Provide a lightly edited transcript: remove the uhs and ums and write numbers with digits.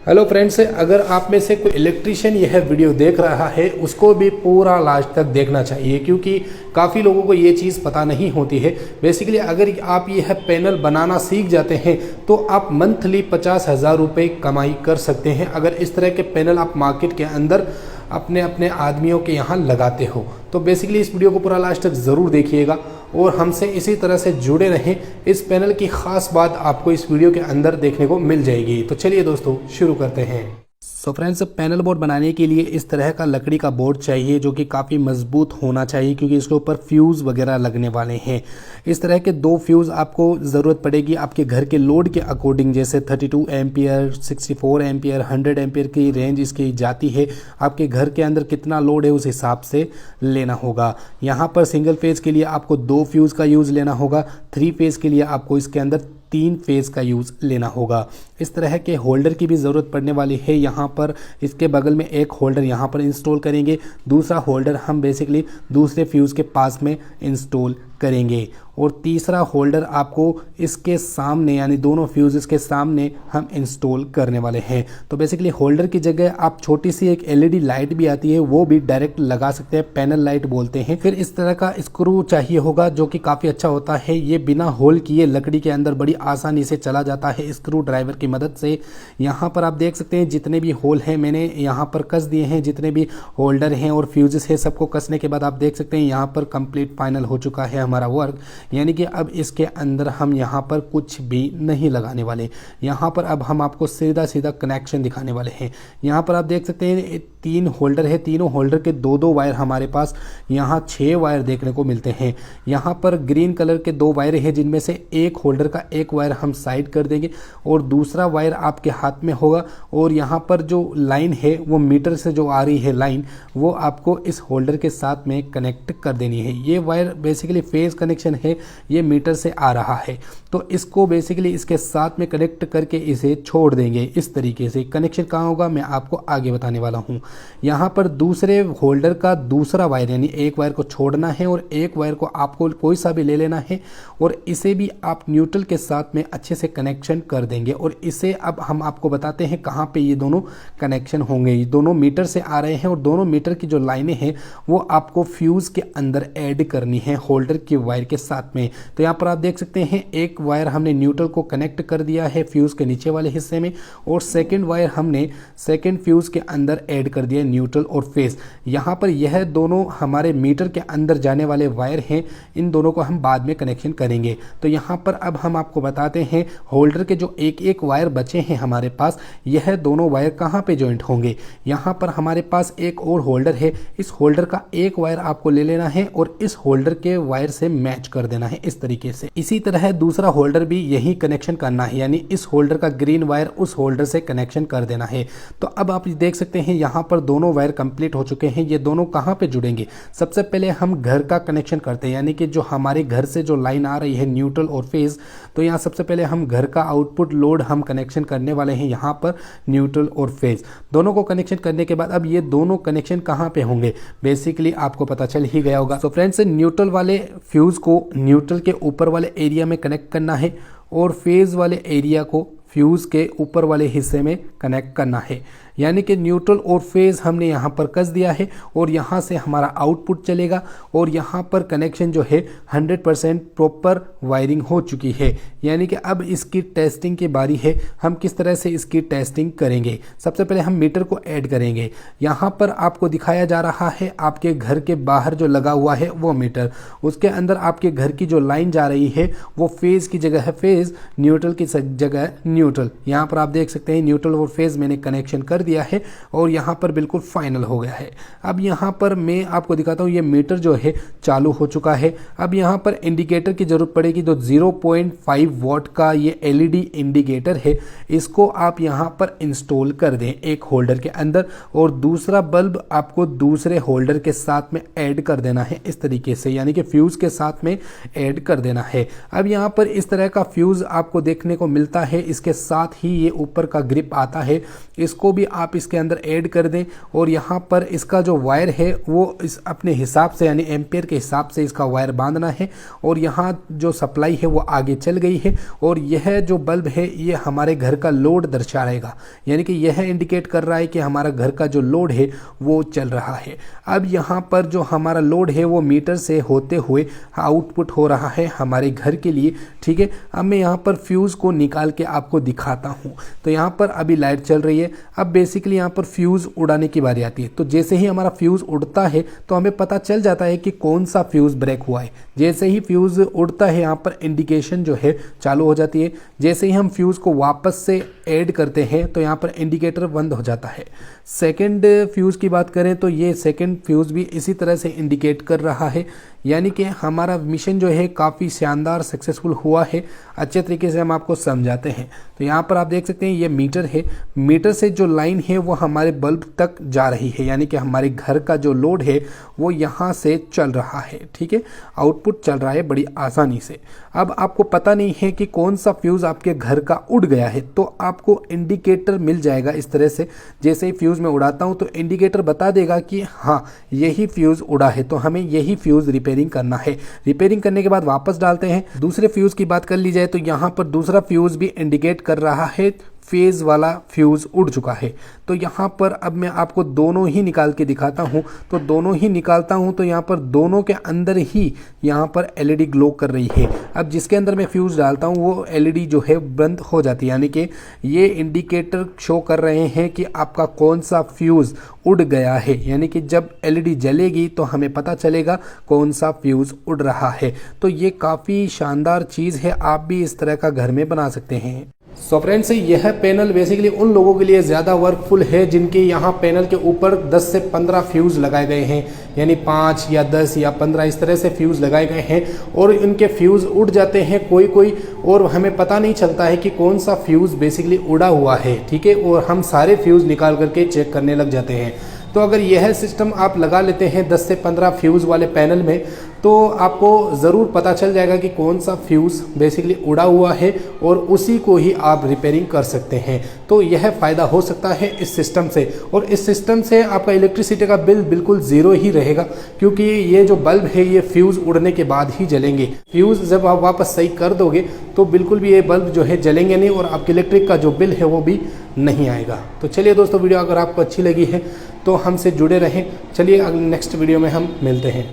Hello friends, अगर आप में से कोई इलेक्ट्रिशियन यह वीडियो देख रहा है उसको भी पूरा लास्ट तक देखना चाहिए, क्योंकि काफ़ी लोगों को ये चीज़ पता नहीं होती है। बेसिकली अगर आप यह पैनल बनाना सीख जाते हैं तो आप मंथली 50,000 रुपये कमाई कर सकते हैं, अगर इस तरह के पैनल आप मार्केट के अंदर अपने अपने आदमियों के यहाँ लगाते हो। तो बेसिकली इस वीडियो को पूरा लास्ट तक ज़रूर देखिएगा और हमसे इसी तरह से जुड़े रहें। इस पैनल की ख़ास बात आपको इस वीडियो के अंदर देखने को मिल जाएगी। तो चलिए दोस्तों शुरू करते हैं। सो फ्रेंड्स, पैनल बोर्ड बनाने के लिए इस तरह का लकड़ी का बोर्ड चाहिए जो कि काफ़ी मजबूत होना चाहिए, क्योंकि इसके ऊपर फ्यूज़ वगैरह लगने वाले हैं। इस तरह के 2 फ्यूज़ आपको ज़रूरत पड़ेगी आपके घर के लोड के अकॉर्डिंग, जैसे 32 एम्पियर, 64 एम्पियर, 100 एम्पियर की रेंज इसकी जाती है। आपके घर के अंदर कितना लोड है उस हिसाब से लेना होगा। यहाँ पर सिंगल फेज़ के लिए आपको 2 फ्यूज़ का यूज़ लेना होगा, 3 फेज़ के लिए आपको इसके अंदर 3 फेज़ का यूज़ लेना होगा। इस तरह के होल्डर की भी ज़रूरत पड़ने वाली है। यहाँ पर इसके बगल में एक होल्डर यहाँ पर इंस्टॉल करेंगे, दूसरा होल्डर हम बेसिकली दूसरे फ्यूज़ के पास में इंस्टॉल करेंगे और तीसरा होल्डर आपको इसके सामने, यानी दोनों फ्यूज़ के सामने हम इंस्टॉल करने वाले हैं। तो बेसिकली होल्डर की जगह आप छोटी सी एक एलईडी लाइट भी आती है, वो भी डायरेक्ट लगा सकते हैं, पैनल लाइट बोलते हैं। फिर इस तरह का स्क्रू चाहिए होगा जो कि काफ़ी अच्छा होता है। ये बिना होल किए लकड़ी के अंदर बड़ी आसानी से चला जाता है स्क्रू ड्राइवर की मदद से। यहाँ पर आप देख सकते हैं जितने भी होल हैं मैंने यहाँ पर कस दिए हैं, जितने भी होल्डर हैं और फ्यूजेस हैं सबको कसने के बाद आप देख सकते हैं यहाँ पर कंप्लीट फाइनल हो चुका है हमारा वर्क। यानी कि अब इसके अंदर हम यहाँ पर कुछ भी नहीं लगाने वाले। यहाँ पर अब हम आपको सीधा सीधा कनेक्शन दिखाने वाले हैं। यहाँ पर आप देख सकते हैं 3 होल्डर है, तीनों होल्डर के 2-2 वायर हमारे पास यहाँ 6 वायर देखने को मिलते हैं। यहाँ पर ग्रीन कलर के 2 वायर हैं, जिनमें से एक होल्डर का एक वायर हम साइड कर देंगे और दूसरा वायर आपके हाथ में होगा। और यहाँ पर जो लाइन है वो मीटर से जो आ रही है लाइन, वो आपको इस होल्डर के साथ में कनेक्ट कर देनी है। ये वायर बेसिकली फेज कनेक्शन है, ये मीटर से आ रहा है, तो इसको बेसिकली इसके साथ में कनेक्ट करके इसे छोड़ देंगे। इस तरीके से कनेक्शन कहाँ होगा मैं आपको आगे बताने वाला हूँ। यहाँ पर दूसरे होल्डर का दूसरा वायर, यानी एक वायर को छोड़ना है और एक वायर को आपको कोई सा भी ले लेना है और इसे भी आप न्यूट्रल के साथ में अच्छे से कनेक्शन कर देंगे। और इसे अब हम आपको बताते हैं कहाँ पे ये दोनों कनेक्शन होंगे। ये दोनों मीटर से आ रहे हैं और दोनों मीटर की जो लाइनें हैं वो आपको फ्यूज़ के अंदर ऐड करनी है होल्डर के वायर के साथ में। तो यहाँ पर आप देख सकते हैं एक वायर हमने न्यूट्रल को कनेक्ट कर दिया है फ्यूज़ के नीचे वाले हिस्से में, और सेकंड वायर हमने सेकंड फ्यूज़ के अंदर ऐड कर दिया न्यूट्रल और फेस। यहाँ पर यह दोनों हमारे मीटर के अंदर जाने वाले वायर हैं, इन दोनों को हम बाद में कनेक्शन करेंगे। तो यहाँ पर अब हम आपको बताते हैं होल्डर के जो एक एक वायर बचे हैं हमारे पास, यह दोनों वायर कहाँ पे जॉइंट होंगे। यहाँ पर हमारे पास एक और होल्डर है, इस होल्डर का एक वायर आपको ले लेना है और इस होल्डर के वायर से मैच कर देना है इस तरीके से। इसी तरह दूसरा होल्डर भी यही कनेक्शन करना है, यानी इस होल्डर का ग्रीन वायर उस होल्डर से कनेक्शन कर देना है। तो अब आप देख सकते हैं यहाँ पर दोनों वायर कंप्लीट हो चुके हैं। ये दोनों कहाँ पे जुड़ेंगे, सबसे पहले हम घर का कनेक्शन करते हैं, यानी कि जो हमारे घर से जो लाइन आ रही है न्यूट्रल और फेज। तो यहाँ सबसे पहले हम घर का आउटपुट लोड हम कनेक्शन करने वाले हैं, यहाँ पर न्यूट्रल और फेज दोनों को कनेक्शन करने के बाद अब ये दोनों कनेक्शन कहाँ पे होंगे बेसिकली आपको पता चल ही गया होगा। तो फ्रेंड्स, न्यूट्रल वाले फ्यूज को न्यूट्रल के ऊपर वाले एरिया में कनेक्ट करना है और फेज वाले एरिया को फ्यूज़ के ऊपर वाले हिस्से में कनेक्ट करना है। यानी कि न्यूट्रल और फेज़ हमने यहाँ पर कस दिया है और यहाँ से हमारा आउटपुट चलेगा और यहाँ पर कनेक्शन जो है 100% प्रॉपर वायरिंग हो चुकी है। यानी कि अब इसकी टेस्टिंग की बारी है, हम किस तरह से इसकी टेस्टिंग करेंगे। सबसे पहले हम मीटर को ऐड करेंगे। यहाँ पर आपको दिखाया जा रहा है आपके घर के बाहर जो लगा हुआ है वो मीटर, उसके अंदर आपके घर की जो लाइन जा रही है वो फेज़ की जगह है फेज़, न्यूट्रल की जगह है न्यूट्रल। यहाँ पर आप देख सकते हैं न्यूट्रल और फेज़ मैंने कनेक्शन कर दिया है और यहाँ पर बिल्कुल फाइनल हो गया है। अब यहाँ पर मैं आपको दिखाता हूँ ये मीटर जो है चालू हो चुका है। अब यहाँ पर इंडिकेटर की जरूरत पड़ेगी, तो 0.5 वॉट का ये एलईडी इंडिकेटर है, इसको आप यहाँ पर इंस्टॉल कर दें एक होल्डर के अंदर और दूसरा बल्ब आपको दूसरे होल्डर के साथ में ऐड कर देना है इस तरीके से, यानी कि फ्यूज के साथ में ऐड कर देना है। अब यहाँ पर इस तरह का फ्यूज आपको देखने को मिलता है, इसके के साथ ही ये ऊपर का ग्रिप आता है, इसको भी आप इसके अंदर ऐड कर दें। और यहाँ पर इसका जो वायर है वो इस अपने हिसाब से यानी एम्पेयर के हिसाब से इसका वायर बांधना है। और यहाँ जो सप्लाई है वो आगे चल गई है और यह जो बल्ब है ये हमारे घर का लोड दर्शाएगा, यानी कि यह इंडिकेट कर रहा है कि हमारा घर का जो लोड है वो चल रहा है। अब यहाँ पर जो हमारा लोड है वो मीटर से होते हुए आउटपुट हो रहा है हमारे घर के लिए, ठीक है। अब मैं यहाँ पर फ्यूज़ को निकाल के आपको दिखाता हूँ। तो यहाँ पर अभी लाइट चल रही है। अब बेसिकली यहाँ पर फ्यूज़ उड़ाने की बारी आती है। तो जैसे ही हमारा फ्यूज़ उड़ता है तो हमें पता चल जाता है कि कौन सा फ्यूज़ ब्रेक हुआ है। जैसे ही फ्यूज़ उड़ता है यहाँ पर इंडिकेशन जो है चालू हो जाती है। जैसे ही हम फ्यूज़ को वापस से ऐड करते हैं तो यहाँ पर इंडिकेटर बंद हो जाता है। सेकंड फ्यूज़ की बात करें तो ये सेकंड फ्यूज़ भी इसी तरह से इंडिकेट कर रहा है, यानी कि हमारा मिशन जो है काफ़ी शानदार सक्सेसफुल हुआ है। अच्छे तरीके से हम आपको समझाते हैं। तो यहाँ पर आप देख सकते हैं ये मीटर है, मीटर से जो लाइन है वो हमारे बल्ब तक जा रही है, यानी कि हमारे घर का जो लोड है वो यहाँ से चल रहा है, ठीक है। आउटपुट चल रहा है बड़ी आसानी से। अब आपको पता नहीं है कि कौन सा फ्यूज़ आपके घर का उड़ गया है, तो आपको इंडिकेटर मिल जाएगा इस तरह से। जैसे ही फ्यूज़ मैं उड़ाता हूँ तो इंडिकेटर बता देगा कि हाँ यही फ्यूज़ उड़ा है, तो हमें यही फ्यूज़ रिपेयरिंग करना है। रिपेयरिंग करने के बाद वापस डालते हैं। दूसरे फ्यूज़ की बात कर ली जाए तो यहाँ पर दूसरा फ्यूज़ भी इंडिकेट कर रहा है फेज वाला फ्यूज़ उड़ चुका है। तो यहाँ पर अब मैं आपको दोनों ही निकाल के दिखाता हूँ। तो दोनों ही निकालता हूँ तो यहाँ पर दोनों के अंदर ही यहाँ पर एलईडी ग्लो कर रही है। अब जिसके अंदर मैं फ्यूज़ डालता हूँ वो एलईडी जो है बंद हो जाती है, यानी कि ये इंडिकेटर शो कर रहे हैं कि आपका कौन सा फ्यूज़ उड़ गया है। यानी कि जब एलईडी जलेगी तो हमें पता चलेगा कौन सा फ्यूज़ उड़ रहा है। तो ये काफ़ी शानदार चीज़ है, आप भी इस तरह का घर में बना सकते हैं। सो फ्रेंड्स, यह पैनल बेसिकली उन लोगों के लिए ज़्यादा वर्कफुल है जिनके यहाँ पैनल के ऊपर 10 से 15 फ्यूज़ लगाए गए हैं, यानी 5 या 10 या 15 इस तरह से फ्यूज़ लगाए गए हैं और इनके फ्यूज़ उड़ जाते हैं कोई और हमें पता नहीं चलता है कि कौन सा फ्यूज़ बेसिकली उड़ा हुआ है, ठीक है। और हम सारे फ्यूज़ निकाल करके चेक करने लग जाते हैं। तो अगर यह सिस्टम आप लगा लेते हैं 10 से 15 फ्यूज़ वाले पैनल में तो आपको ज़रूर पता चल जाएगा कि कौन सा फ्यूज़ बेसिकली उड़ा हुआ है और उसी को ही आप रिपेयरिंग कर सकते हैं। तो यह फ़ायदा हो सकता है इस सिस्टम से। और इस सिस्टम से आपका इलेक्ट्रिसिटी का बिल बिल्कुल ज़ीरो ही रहेगा, क्योंकि ये जो बल्ब है ये फ्यूज़ उड़ने के बाद ही जलेंगे। फ्यूज़ जब आप वापस सही कर दोगे तो बिल्कुल भी ये बल्ब जो है जलेंगे नहीं और आपके इलेक्ट्रिक का जो बिल है वो भी नहीं आएगा। तो चलिए दोस्तों, वीडियो अगर आपको अच्छी लगी है तो हमसे जुड़े रहें। चलिए नेक्स्ट वीडियो में हम मिलते हैं।